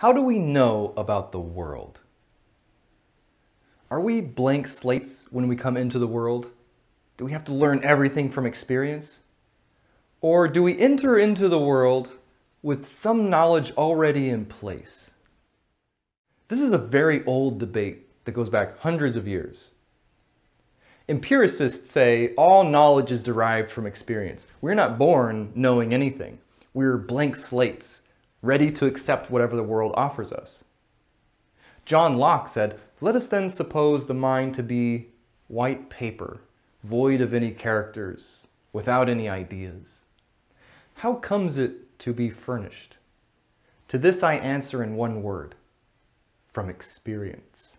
How do we know about the world? Are we blank slates when we come into the world? Do we have to learn everything from experience? Or do we enter into the world with some knowledge already in place? This is a very old debate that goes back hundreds of years. Empiricists say all knowledge is derived from experience. We're not born knowing anything. We're blank slates, ready to accept whatever the world offers us. John Locke said, "Let us then suppose the mind to be white paper, void of any characters, without any ideas. How comes it to be furnished? To this I answer in one word: from experience."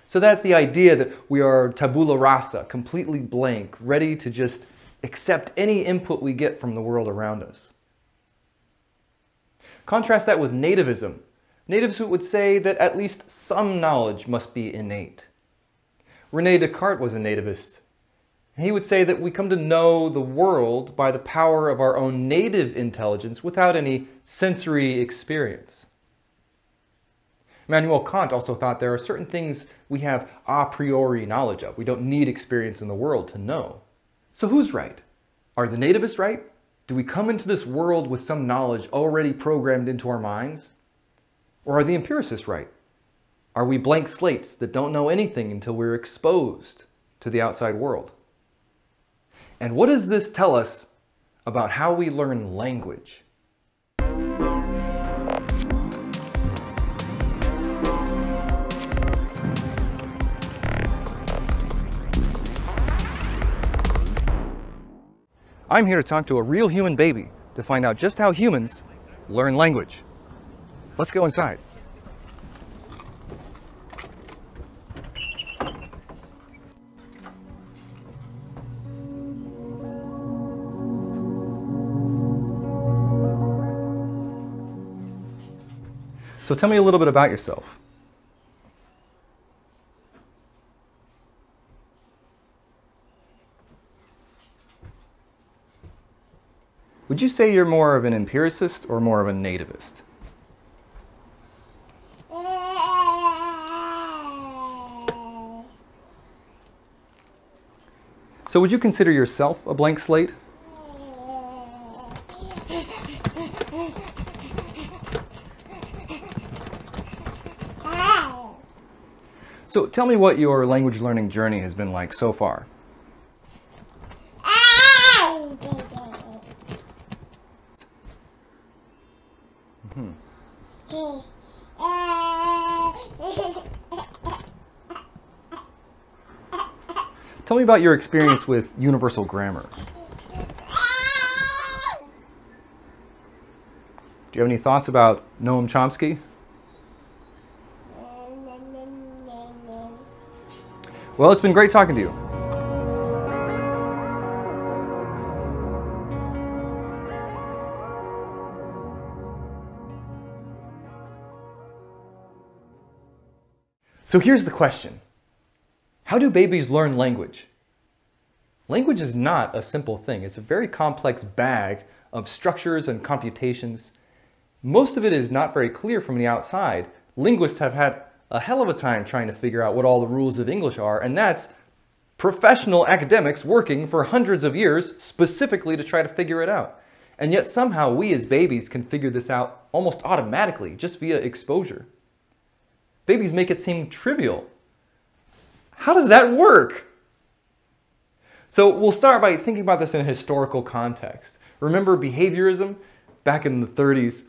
So that's the idea that we are tabula rasa, completely blank, ready to just accept any input we get from the world around us. Contrast that with nativism. Natives would say that at least some knowledge must be innate. René Descartes was a nativist. He would say that we come to know the world by the power of our own native intelligence without any sensory experience. Immanuel Kant also thought there are certain things we have a priori knowledge of. We don't need experience in the world to know. So who's right? Are the nativists right? Do we come into this world with some knowledge already programmed into our minds? Or are the empiricists right? Are we blank slates that don't know anything until we're exposed to the outside world? And what does this tell us about how we learn language? I'm here to talk to a real human baby to find out just how humans learn language. Let's go inside. So tell me a little bit about yourself. Would you say you're more of an empiricist or more of a nativist? So would you consider yourself a blank slate? So tell me what your language learning journey has been like so far. Tell me about your experience with universal grammar. Do you have any thoughts about Noam Chomsky? Well, it's been great talking to you. So here's the question. How do babies learn language? Language is not a simple thing. It's a very complex bag of structures and computations. Most of it is not very clear from the outside. Linguists have had a hell of a time trying to figure out what all the rules of English are, and that's professional academics working for hundreds of years specifically to try to figure it out. And yet somehow we as babies can figure this out almost automatically, just via exposure. Babies make it seem trivial. How does that work? So we'll start by thinking about this in a historical context. Remember behaviorism? Back in the 30s,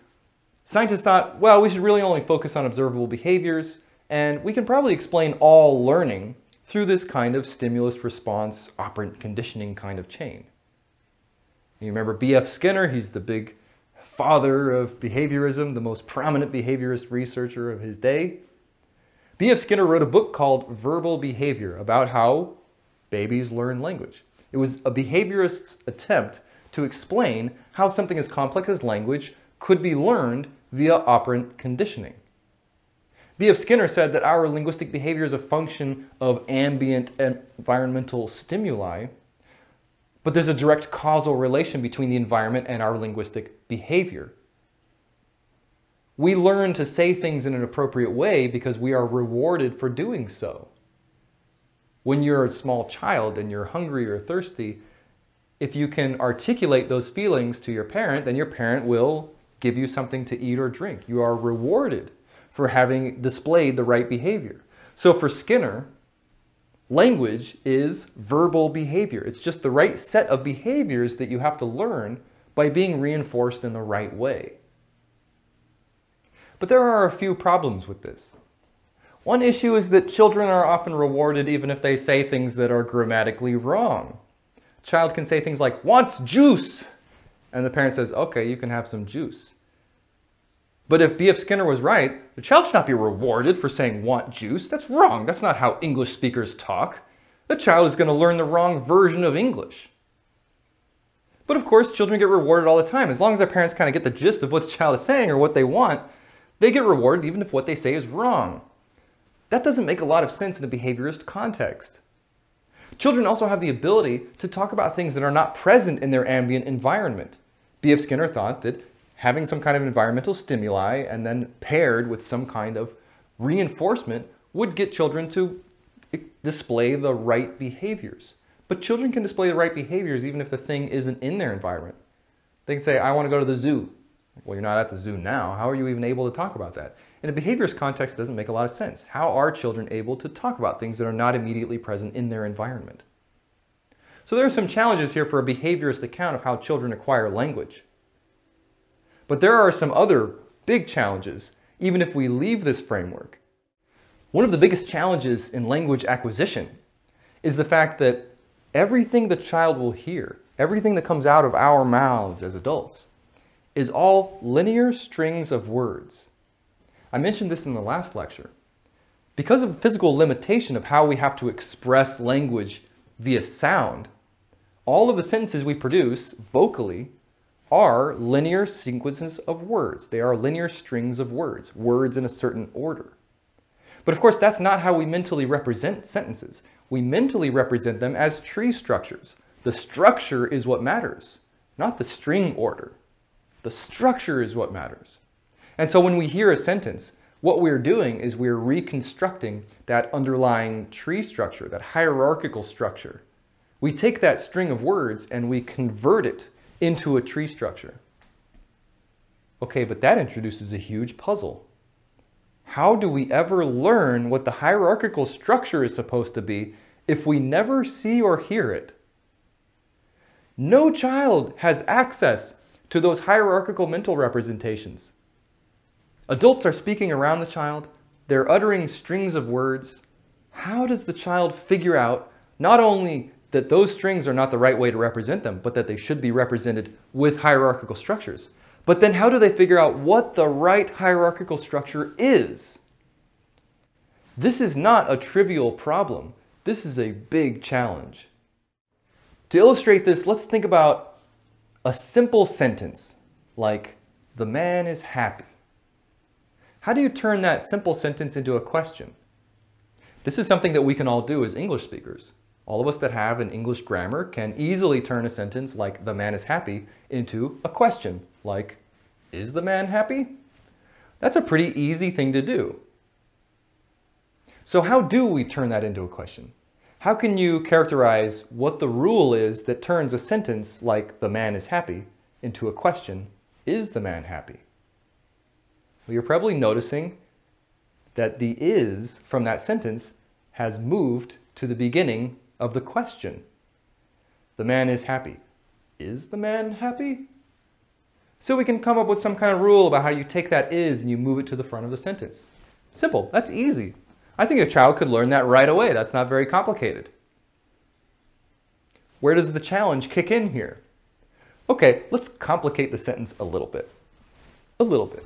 scientists thought, well, we should really only focus on observable behaviors, and we can probably explain all learning through this kind of stimulus response operant conditioning kind of chain. You remember B.F. Skinner? He's the big father of behaviorism, the most prominent behaviorist researcher of his day. B.F. Skinner wrote a book called Verbal Behavior about how babies learn language. It was a behaviorist's attempt to explain how something as complex as language could be learned via operant conditioning. B.F. Skinner said that our linguistic behavior is a function of ambient environmental stimuli, but there's a direct causal relation between the environment and our linguistic behavior. We learn to say things in an appropriate way because we are rewarded for doing so. When you're a small child and you're hungry or thirsty, if you can articulate those feelings to your parent, then your parent will give you something to eat or drink. You are rewarded for having displayed the right behavior. So for Skinner, language is verbal behavior. It's just the right set of behaviors that you have to learn by being reinforced in the right way. But there are a few problems with this. One issue is that children are often rewarded even if they say things that are grammatically wrong. A child can say things like, "wants juice," and the parent says, "Okay, you can have some juice." But if B.F. Skinner was right, the child should not be rewarded for saying "want juice." That's wrong. That's not how English speakers talk. The child is going to learn the wrong version of English. But of course, children get rewarded all the time. As long as their parents kind of get the gist of what the child is saying or what they want, they get rewarded even if what they say is wrong. That doesn't make a lot of sense in a behaviorist context. Children also have the ability to talk about things that are not present in their ambient environment. B.F. Skinner thought that having some kind of environmental stimuli and then paired with some kind of reinforcement would get children to display the right behaviors. But children can display the right behaviors even if the thing isn't in their environment. They can say, "I want to go to the zoo." Well, you're not at the zoo now. How are you even able to talk about that? In a behaviorist context, it doesn't make a lot of sense. How are children able to talk about things that are not immediately present in their environment? So there are some challenges here for a behaviorist account of how children acquire language. But there are some other big challenges, even if we leave this framework. One of the biggest challenges in language acquisition is the fact that everything the child will hear, everything that comes out of our mouths as adults, is all linear strings of words. I mentioned this in the last lecture. Because of the physical limitation of how we have to express language via sound, all of the sentences we produce vocally are linear sequences of words. They are linear strings of words, words in a certain order. But of course, that's not how we mentally represent sentences. We mentally represent them as tree structures. The structure is what matters, not the string order. The structure is what matters. And so when we hear a sentence, what we're doing is we're reconstructing that underlying tree structure, that hierarchical structure. We take that string of words and we convert it into a tree structure. Okay, but that introduces a huge puzzle. How do we ever learn what the hierarchical structure is supposed to be if we never see or hear it? No child has access to those hierarchical mental representations. Adults are speaking around the child. They're uttering strings of words. How does the child figure out not only that those strings are not the right way to represent them, but that they should be represented with hierarchical structures? But then how do they figure out what the right hierarchical structure is? This is not a trivial problem. This is a big challenge. To illustrate this, let's think about a simple sentence like, "The man is happy." How do you turn that simple sentence into a question? This is something that we can all do as English speakers. All of us that have an English grammar can easily turn a sentence like, "The man is happy," into a question like, "Is the man happy?" That's a pretty easy thing to do. So how do we turn that into a question? How can you characterize what the rule is that turns a sentence like "the man is happy" into a question, "Is the man happy?" Well, you're probably noticing that the "is" from that sentence has moved to the beginning of the question. The man is happy. Is the man happy? So we can come up with some kind of rule about how you take that "is" and you move it to the front of the sentence. Simple. That's easy. I think a child could learn that right away. That's not very complicated. Where does the challenge kick in here? Okay, let's complicate the sentence a little bit. A little bit.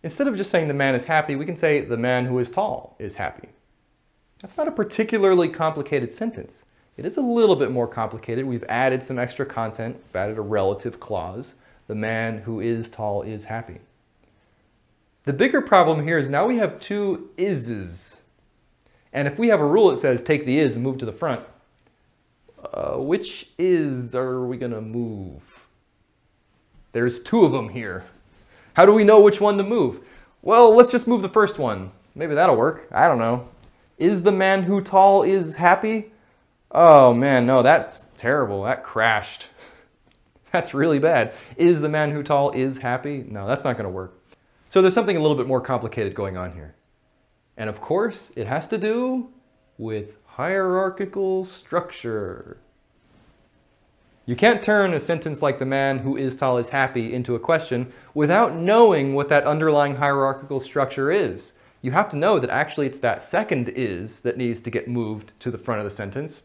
Instead of just saying "the man is happy," we can say "the man who is tall is happy." That's not a particularly complicated sentence. It is a little bit more complicated. We've added some extra content. We've added a relative clause. The man who is tall is happy. The bigger problem here is now we have two "ises." And if we have a rule that says take the "is" and move to the front, which "is" are we going to move? There's two of them here. How do we know which one to move? Well, let's just move the first one. Maybe that'll work. I don't know. Is the man who tall is happy? Oh man, no, that's terrible. That crashed. That's really bad. Is the man who tall is happy? No, that's not going to work. So there's something a little bit more complicated going on here. And of course, it has to do with hierarchical structure. You can't turn a sentence like the man who is tall is happy into a question without knowing what that underlying hierarchical structure is. You have to know that actually it's that second is that needs to get moved to the front of the sentence.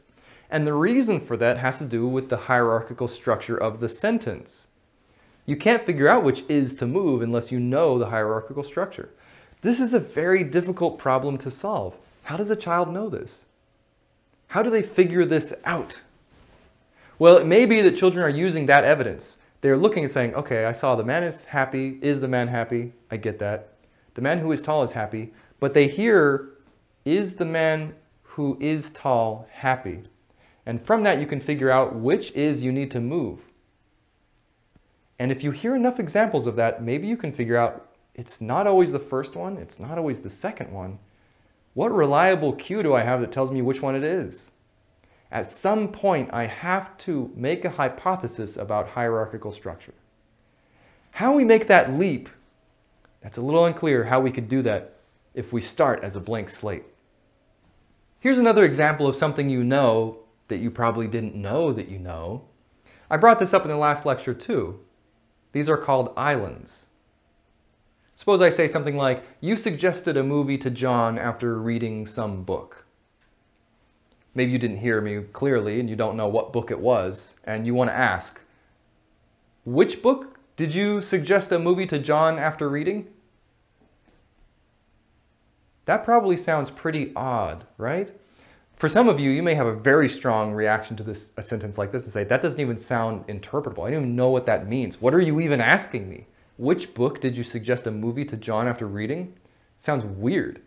And the reason for that has to do with the hierarchical structure of the sentence. You can't figure out which is to move unless you know the hierarchical structure. This is a very difficult problem to solve. How does a child know this? How do they figure this out? Well, it may be that children are using that evidence. They're looking and saying, okay, I saw the man is happy. Is the man happy? I get that. The man who is tall is happy. But they hear, is the man who is tall happy? And from that, you can figure out which is you need to move. And if you hear enough examples of that, maybe you can figure out it's not always the first one. It's not always the second one. What reliable cue do I have that tells me which one it is? At some point, I have to make a hypothesis about hierarchical structure. How we make that leap, that's a little unclear how we could do that if we start as a blank slate. Here's another example of something you know that you probably didn't know that you know. I brought this up in the last lecture too. These are called islands. Suppose I say something like, you suggested a movie to John after reading some book. Maybe you didn't hear me clearly and you don't know what book it was, and you want to ask, which book did you suggest a movie to John after reading? That probably sounds pretty odd, right? For some of you, you may have a very strong reaction to a sentence like this and say, that doesn't even sound interpretable. I don't even know what that means. What are you even asking me? Which book did you suggest a movie to John after reading? Sounds weird.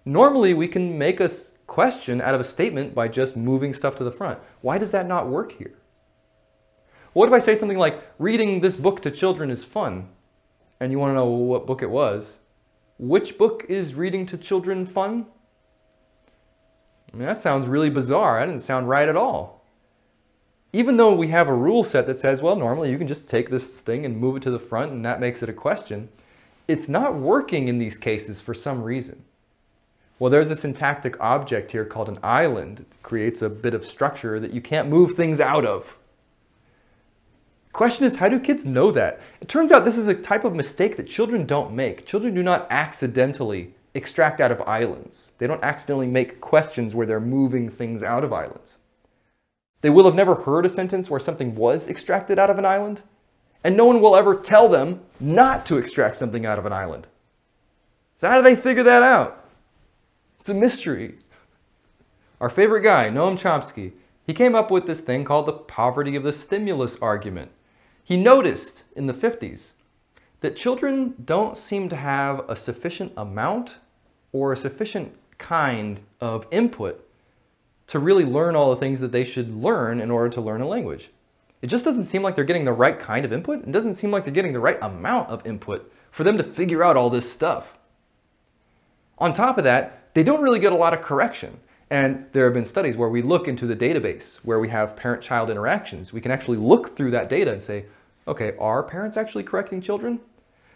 Normally, we can make a question out of a statement by just moving stuff to the front. Why does that not work here? What if I say something like, reading this book to children is fun, and you want to know what book it was? Which book is reading to children fun? I mean, that sounds really bizarre. That doesn't sound right at all. Even though we have a rule set that says, well, normally you can just take this thing and move it to the front and that makes it a question, it's not working in these cases for some reason. Well, there's a syntactic object here called an island. It creates a bit of structure that you can't move things out of. The question is, how do kids know that? It turns out this is a type of mistake that children don't make. Children do not accidentally extract out of islands. They don't accidentally make questions where they're moving things out of islands. They will have never heard a sentence where something was extracted out of an island, and no one will ever tell them not to extract something out of an island. So how do they figure that out? It's a mystery. Our favorite guy, Noam Chomsky, he came up with this thing called the poverty of the stimulus argument. He noticed in the 50s that children don't seem to have a sufficient amount or a sufficient kind of input to really learn all the things that they should learn in order to learn a language. It just doesn't seem like they're getting the right kind of input. It doesn't seem like they're getting the right amount of input for them to figure out all this stuff. On top of that, they don't really get a lot of correction. And there have been studies where we look into the database where we have parent-child interactions. We can actually look through that data and say, okay, are parents actually correcting children?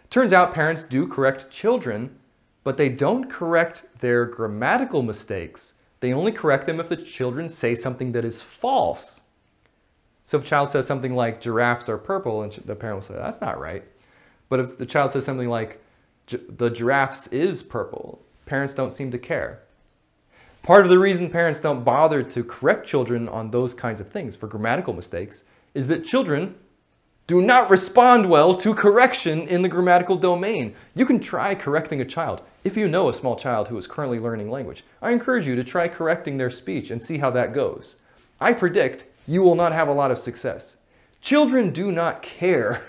Turns out parents do correct children, but they don't correct their grammatical mistakes. They only correct them if the children say something that is false. So if a child says something like giraffes are purple, and the parent will say, that's not right. But if the child says something like the giraffes is purple, parents don't seem to care. Part of the reason parents don't bother to correct children on those kinds of things for grammatical mistakes is that children do not respond well to correction in the grammatical domain. You can try correcting a child. If you know a small child who is currently learning language, I encourage you to try correcting their speech and see how that goes. I predict you will not have a lot of success. Children do not care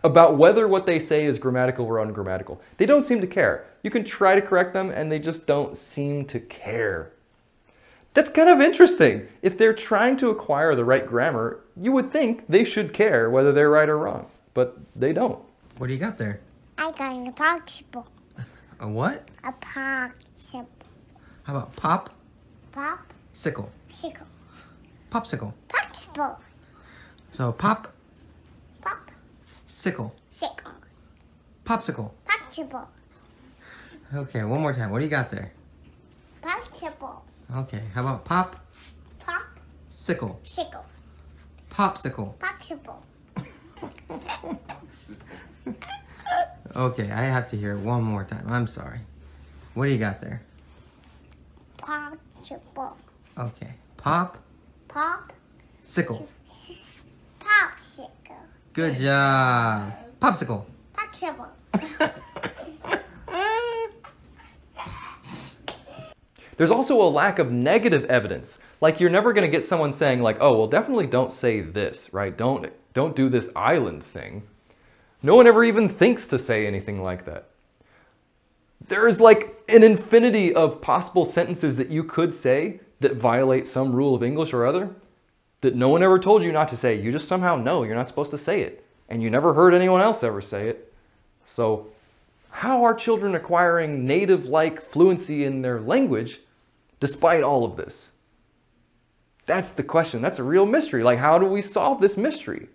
about whether what they say is grammatical or ungrammatical. They don't seem to care. You can try to correct them and they just don't seem to care. That's kind of interesting. If they're trying to acquire the right grammar, you would think they should care whether they're right or wrong. but they don't. What do you got there? I got a popsicle. A what? A popsicle. How about pop? Pop. Sickle. Sickle. Popsicle. Popsicle. So pop, Pop. sickle, Sickle. popsicle. Popsicle. Okay, one more time. What do you got there? Popsicle. Okay, how about pop, Pop. sickle, Sickle. popsicle. Popsicle. Okay, I have to hear it one more time. I'm sorry. What do you got there? Popsicle. Okay, pop, Pop. sickle. Popsicle. Good job. Popsicle. Popsicle. There's also a lack of negative evidence. Like you're never going to get someone saying like, oh, well, definitely don't say this, right? Don't do this island thing. No one ever even thinks to say anything like that. There's like an infinity of possible sentences that you could say that violate some rule of English or other that no one ever told you not to say. You just somehow know you're not supposed to say it. And you never heard anyone else ever say it. So how are children acquiring native-like fluency in their language despite all of this? That's the question. That's a real mystery. Like, how do we solve this mystery?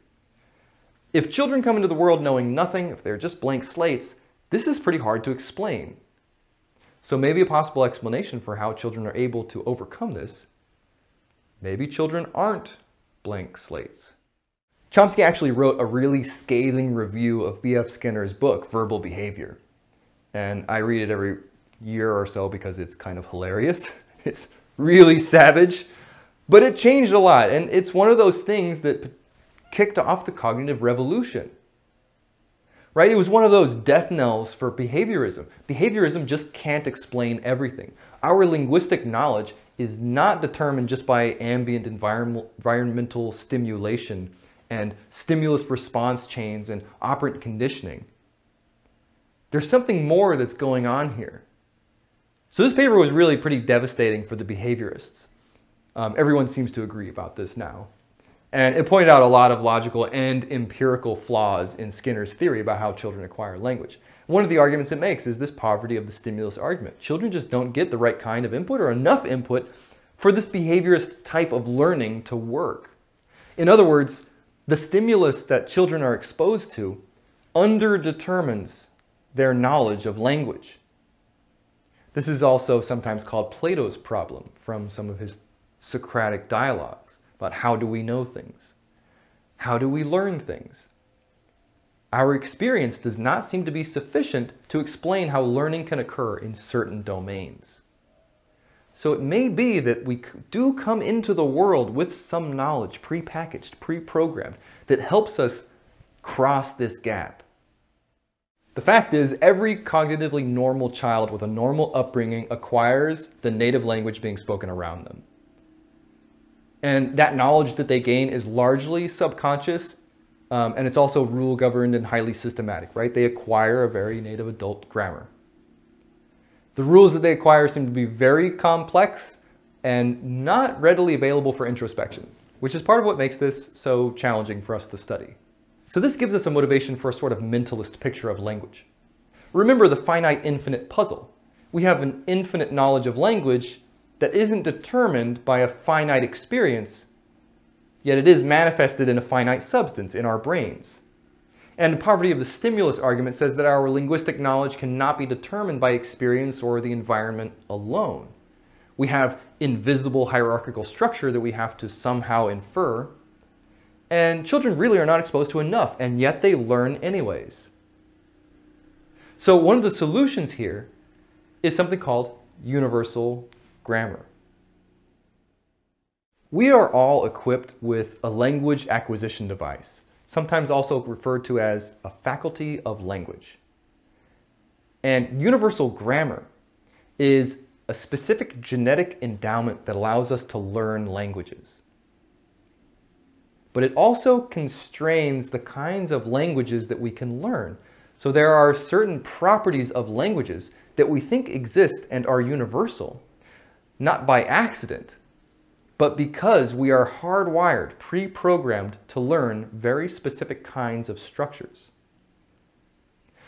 If children come into the world knowing nothing, if they're just blank slates, this is pretty hard to explain. So maybe a possible explanation for how children are able to overcome this, maybe children aren't blank slates. Chomsky actually wrote a really scathing review of B.F. Skinner's book, Verbal Behavior. And I read it every year or so because it's kind of hilarious. It's really savage, but it changed a lot. And it's one of those things that kicked off the cognitive revolution. Right? It was one of those death knells for behaviorism. Behaviorism just can't explain everything. Our linguistic knowledge is not determined just by ambient environmental stimulation and stimulus response chains and operant conditioning. There's something more that's going on here. So this paper was really pretty devastating for the behaviorists. Everyone seems to agree about this now. And it pointed out a lot of logical and empirical flaws in Skinner's theory about how children acquire language. One of the arguments it makes is this poverty of the stimulus argument. Children just don't get the right kind of input or enough input for this behaviorist type of learning to work. In other words, the stimulus that children are exposed to underdetermines their knowledge of language. This is also sometimes called Plato's problem from some of his Socratic dialogues about how do we know things? How do we learn things? Our experience does not seem to be sufficient to explain how learning can occur in certain domains. So it may be that we do come into the world with some knowledge, pre-packaged, pre-programmed, that helps us cross this gap. The fact is, every cognitively normal child with a normal upbringing acquires the native language being spoken around them. And that knowledge that they gain is largely subconscious, and it's also rule-governed and highly systematic, right? They acquire a very native adult grammar. The rules that they acquire seem to be very complex and not readily available for introspection, which is part of what makes this so challenging for us to study. So this gives us a motivation for a sort of mentalist picture of language. Remember the finite infinite puzzle. We have an infinite knowledge of language that isn't determined by a finite experience, yet it is manifested in a finite substance in our brains. And the poverty of the stimulus argument says that our linguistic knowledge cannot be determined by experience or the environment alone. We have invisible hierarchical structure that we have to somehow infer, and children really are not exposed to enough, and yet they learn anyways. So one of the solutions here is something called universal grammar. We are all equipped with a language acquisition device, sometimes also referred to as a faculty of language. And universal grammar is a specific genetic endowment that allows us to learn languages. But it also constrains the kinds of languages that we can learn. So there are certain properties of languages that we think exist and are universal, not by accident, but because we are hardwired, pre-programmed to learn very specific kinds of structures.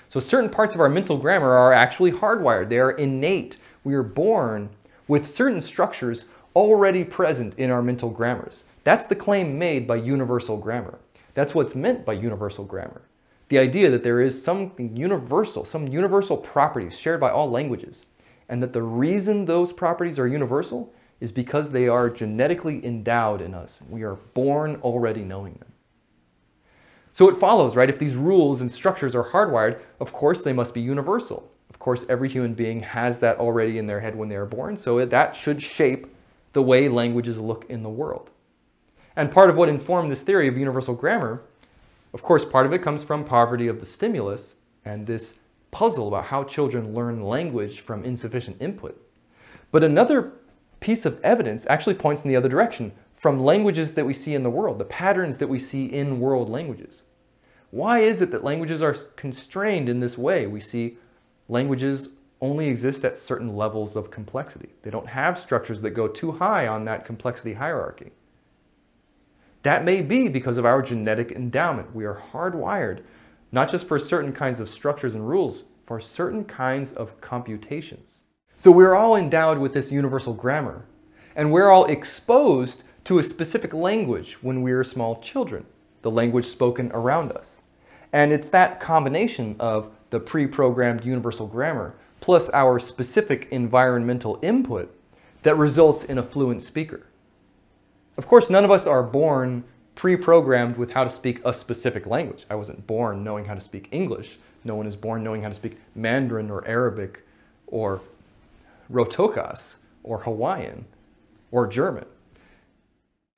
So certain parts of our mental grammar are actually hardwired. They are innate. We are born with certain structures already present in our mental grammars. That's the claim made by universal grammar. That's what's meant by universal grammar. The idea that there is something universal, some universal properties shared by all languages, and that the reason those properties are universal is because they are genetically endowed in us. We are born already knowing them. So it follows, right? If these rules and structures are hardwired, of course they must be universal. Of course, every human being has that already in their head when they are born, so that should shape the way languages look in the world. And part of what informed this theory of universal grammar, of course, part of it comes from poverty of the stimulus and this puzzle about how children learn language from insufficient input. But another piece of evidence actually points in the other direction, from languages that we see in the world, the patterns that we see in world languages. Why is it that languages are constrained in this way? We see languages only exist at certain levels of complexity. They don't have structures that go too high on that complexity hierarchy. That may be because of our genetic endowment. We are hardwired, not just for certain kinds of structures and rules, for certain kinds of computations. So we're all endowed with this universal grammar, and we're all exposed to a specific language when we are small children, the language spoken around us. And it's that combination of the pre-programmed universal grammar plus our specific environmental input that results in a fluent speaker. Of course, none of us are born pre-programmed with how to speak a specific language. I wasn't born knowing how to speak English. No one is born knowing how to speak Mandarin or Arabic or Rotokas or Hawaiian or German.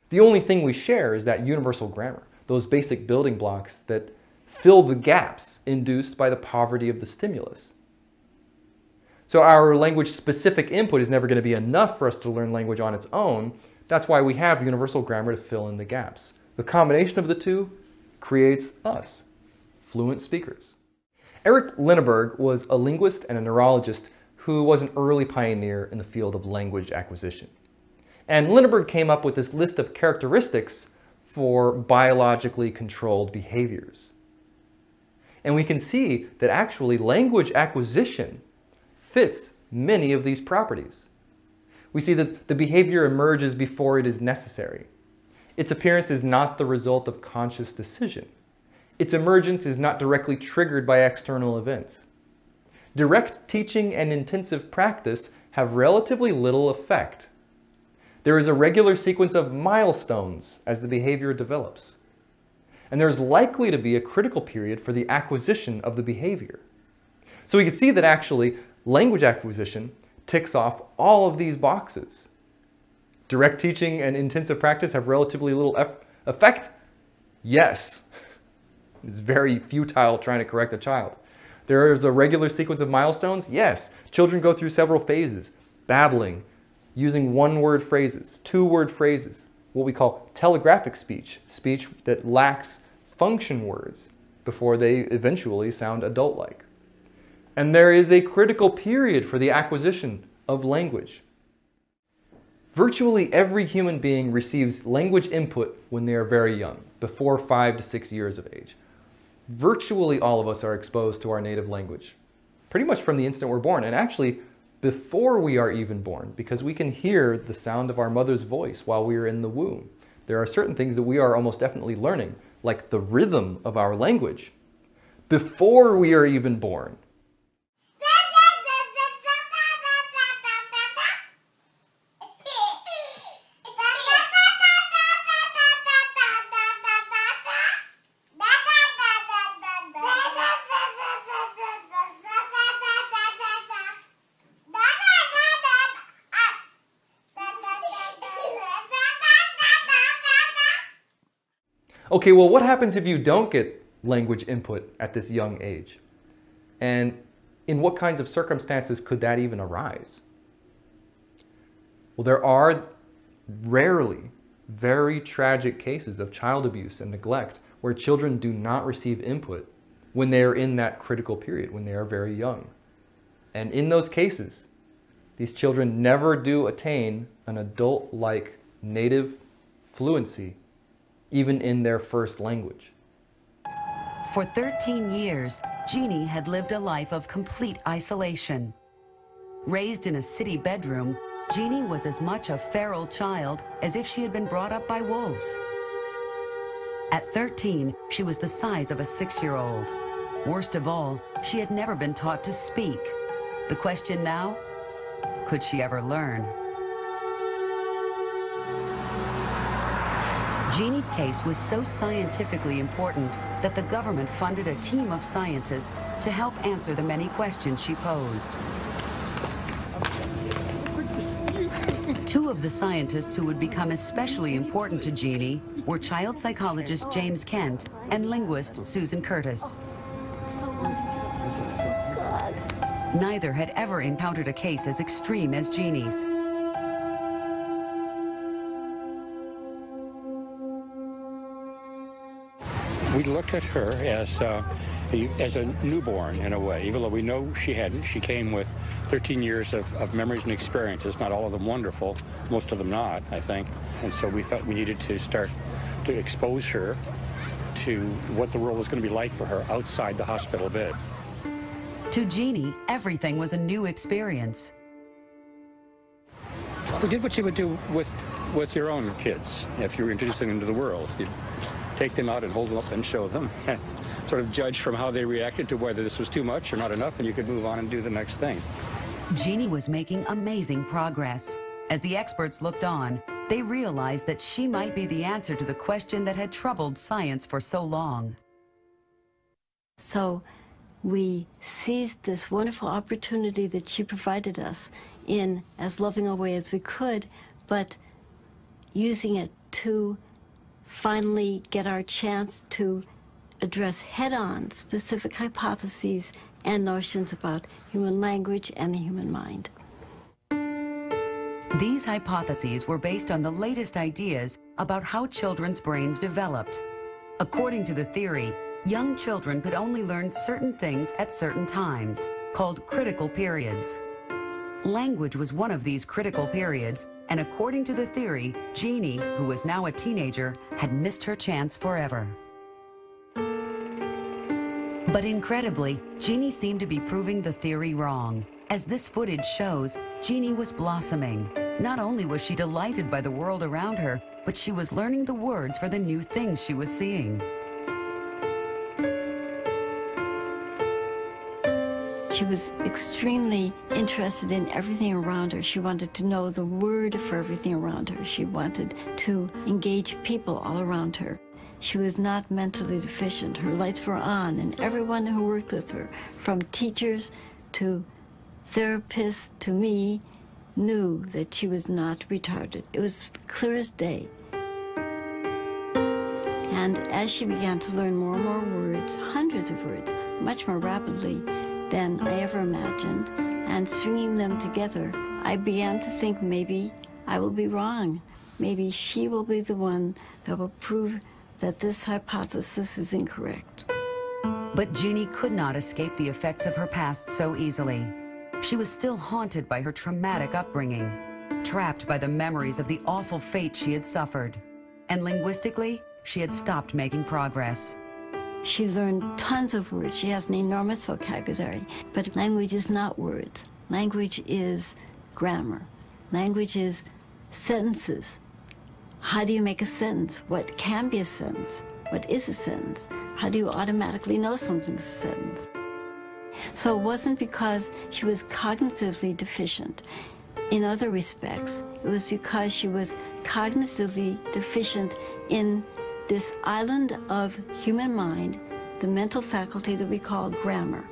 The only thing we share is that universal grammar, those basic building blocks that fill the gaps induced by the poverty of the stimulus. So our language-specific input is never going to be enough for us to learn language on its own. That's why we have universal grammar to fill in the gaps. The combination of the two creates us, fluent speakers. Eric Linneberg was a linguist and a neurologist who was an early pioneer in the field of language acquisition. And Linneberg came up with this list of characteristics for biologically controlled behaviors. And we can see that actually language acquisition fits many of these properties. We see that the behavior emerges before it is necessary. Its appearance is not the result of conscious decision. Its emergence is not directly triggered by external events. Direct teaching and intensive practice have relatively little effect. There is a regular sequence of milestones as the behavior develops. And there's likely to be a critical period for the acquisition of the behavior. So we can see that actually language acquisition ticks off all of these boxes. Direct teaching and intensive practice have relatively little effect? Yes. It's very futile trying to correct a child. There is a regular sequence of milestones? Yes. Children go through several phases. Babbling, using one-word phrases, two-word phrases, what we call telegraphic speech, speech that lacks function words before they eventually sound adult-like. And there is a critical period for the acquisition of language. Virtually every human being receives language input when they are very young, before 5 to 6 years of age. Virtually all of us are exposed to our native language, pretty much from the instant we're born, and actually before we are even born, because we can hear the sound of our mother's voice while we are in the womb. There are certain things that we are almost definitely learning, like the rhythm of our language, before we are even born. Okay, well, what happens if you don't get language input at this young age? And in what kinds of circumstances could that even arise? Well, there are rarely very tragic cases of child abuse and neglect where children do not receive input when they are in that critical period, when they are very young. And in those cases, these children never do attain an adult-like native fluency, even in their first language. For 13 years, Jeannie had lived a life of complete isolation. Raised in a city bedroom, Jeannie was as much a feral child as if she had been brought up by wolves. At 13, she was the size of a 6-year-old. Worst of all, she had never been taught to speak. The question now, could she ever learn? Jeannie's case was so scientifically important that the government funded a team of scientists to help answer the many questions she posed. Two of the scientists who would become especially important to Jeannie were child psychologist James Kent and linguist Susan Curtis. Neither had ever encountered a case as extreme as Jeannie's. We looked at her as a newborn in a way, even though we know she hadn't. She came with 13 years of memories and experiences, not all of them wonderful, most of them not, I think. And so we thought we needed to start to expose her to what the world was going to be like for her outside the hospital bed. To Jeannie, everything was a new experience. We did what you would do with your own kids if you were introducing them to the world. You'd take them out and hold them up and show them, sort of judge from how they reacted to whether this was too much or not enough, and you could move on and do the next thing. Jeannie was making amazing progress. As the experts looked on, they realized that she might be the answer to the question that had troubled science for so long. So we seized this wonderful opportunity that she provided us in as loving a way as we could, but using it to finally get our chance to address head-on specific hypotheses and notions about human language and the human mind. These hypotheses were based on the latest ideas about how children's brains developed. According to the theory, young children could only learn certain things at certain times, called critical periods. Language was one of these critical periods, and according to the theory, Jeannie, who was now a teenager, had missed her chance forever. But incredibly, Jeannie seemed to be proving the theory wrong. As this footage shows, Jeannie was blossoming. Not only was she delighted by the world around her, but she was learning the words for the new things she was seeing. She was extremely interested in everything around her. She wanted to know the word for everything around her. She wanted to engage people all around her. She was not mentally deficient. Her lights were on, and everyone who worked with her, from teachers to therapists to me, knew that she was not retarded. It was clear as day. And as she began to learn more and more words, hundreds of words, much more rapidly than I ever imagined, and stringing them together, I began to think maybe I will be wrong. Maybe she will be the one that will prove that this hypothesis is incorrect. But Jeannie could not escape the effects of her past so easily. She was still haunted by her traumatic upbringing, trapped by the memories of the awful fate she had suffered. And linguistically, she had stopped making progress. She learned tons of words. She has an enormous vocabulary. But language is not words. Language is grammar. Language is sentences. How do you make a sentence? What can be a sentence? What is a sentence? How do you automatically know something's a sentence? So it wasn't because she was cognitively deficient. In other respects, it was because she was cognitively deficient in this island of human mind, the mental faculty that we call grammar.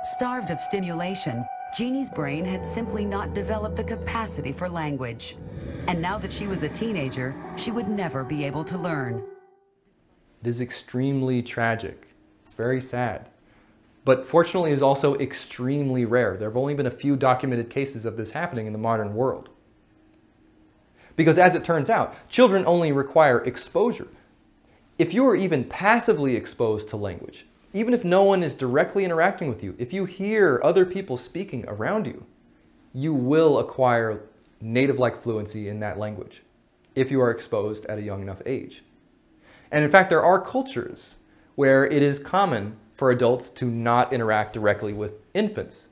Starved of stimulation, Jeannie's brain had simply not developed the capacity for language. And now that she was a teenager, she would never be able to learn. It is extremely tragic. It's very sad. But fortunately, it is also extremely rare. There have only been a few documented cases of this happening in the modern world. Because as it turns out, children only require exposure. If you are even passively exposed to language, even if no one is directly interacting with you, if you hear other people speaking around you, you will acquire native-like fluency in that language. if you are exposed at a young enough age. And in fact, there are cultures where it is common for adults to not interact directly with infants.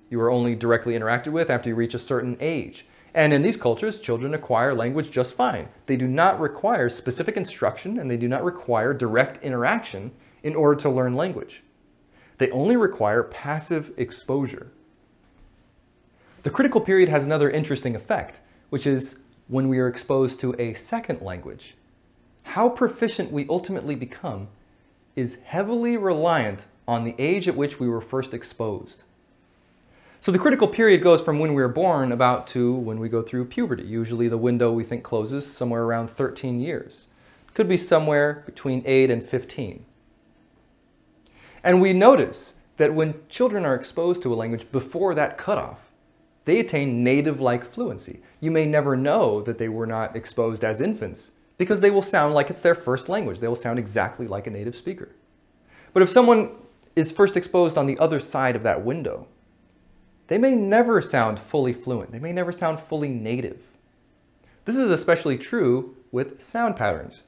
You are only directly interacted with after you reach a certain age. And in these cultures, children acquire language just fine. They do not require specific instruction, and they do not require direct interaction in order to learn language. They only require passive exposure. The critical period has another interesting effect, which is when we are exposed to a second language. How proficient we ultimately become is heavily reliant on the age at which we were first exposed. So the critical period goes from when we are born about to when we go through puberty. Usually the window we think closes somewhere around 13 years. It could be somewhere between 8 and 15. And we notice that when children are exposed to a language before that cutoff, they attain native-like fluency. You may never know that they were not exposed as infants because they will sound like it's their first language. They will sound exactly like a native speaker. But if someone is first exposed on the other side of that window, they may never sound fully fluent. They may never sound fully native. This is especially true with sound patterns.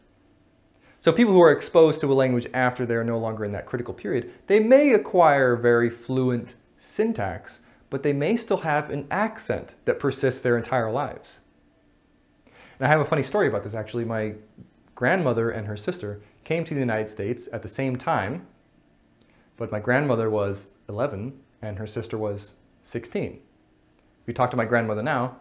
So people who are exposed to a language after they're no longer in that critical period, they may acquire very fluent syntax, but they may still have an accent that persists their entire lives. And I have a funny story about this actually. My grandmother and her sister came to the United States at the same time, but my grandmother was 11 and her sister was 16. If you talk to my grandmother now,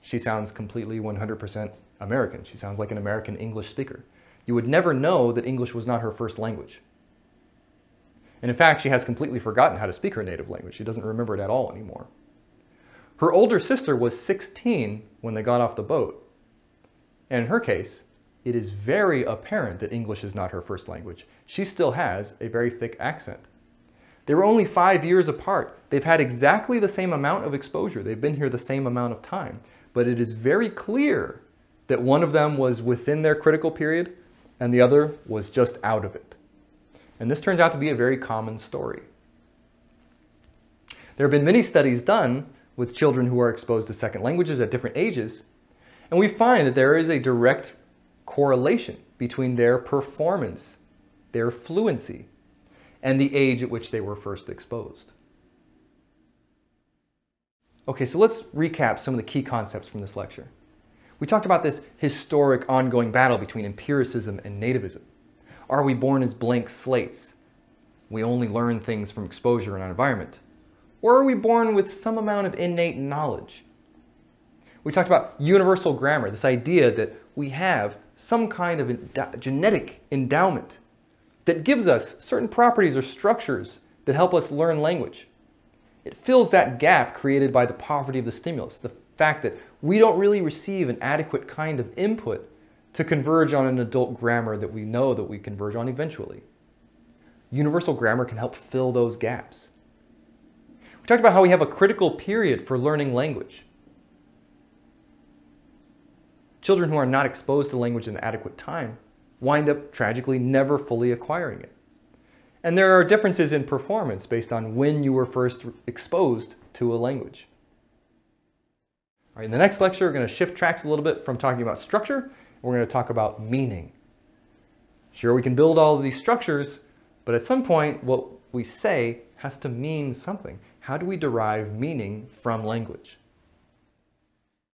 she sounds completely 100% American. She sounds like an American English speaker. You would never know that English was not her first language. And in fact, she has completely forgotten how to speak her native language. She doesn't remember it at all anymore. Her older sister was 16 when they got off the boat. And in her case, it is very apparent that English is not her first language. She still has a very thick accent. They were only 5 years apart. They've had exactly the same amount of exposure. They've been here the same amount of time. But it is very clear that one of them was within their critical period and the other was just out of it. And this turns out to be a very common story. There have been many studies done with children who are exposed to second languages at different ages, and we find that there is a direct correlation between their performance, their fluency, and the age at which they were first exposed. Okay, so let's recap some of the key concepts from this lecture. We talked about this historic ongoing battle between empiricism and nativism. Are we born as blank slates? We only learn things from exposure and our environment. Or are we born with some amount of innate knowledge? We talked about universal grammar, this idea that we have some kind of genetic endowment that gives us certain properties or structures that help us learn language. It fills that gap created by the poverty of the stimulus, the fact that we don't really receive an adequate kind of input to converge on an adult grammar that we know that we converge on eventually. Universal grammar can help fill those gaps. We talked about how we have a critical period for learning language. Children who are not exposed to language in adequate time wind up tragically never fully acquiring it. And there are differences in performance based on when you were first exposed to a language. All right, in the next lecture, we're going to shift tracks a little bit from talking about structure, and we're going to talk about meaning. Sure, we can build all of these structures, but at some point, what we say has to mean something. How do we derive meaning from language?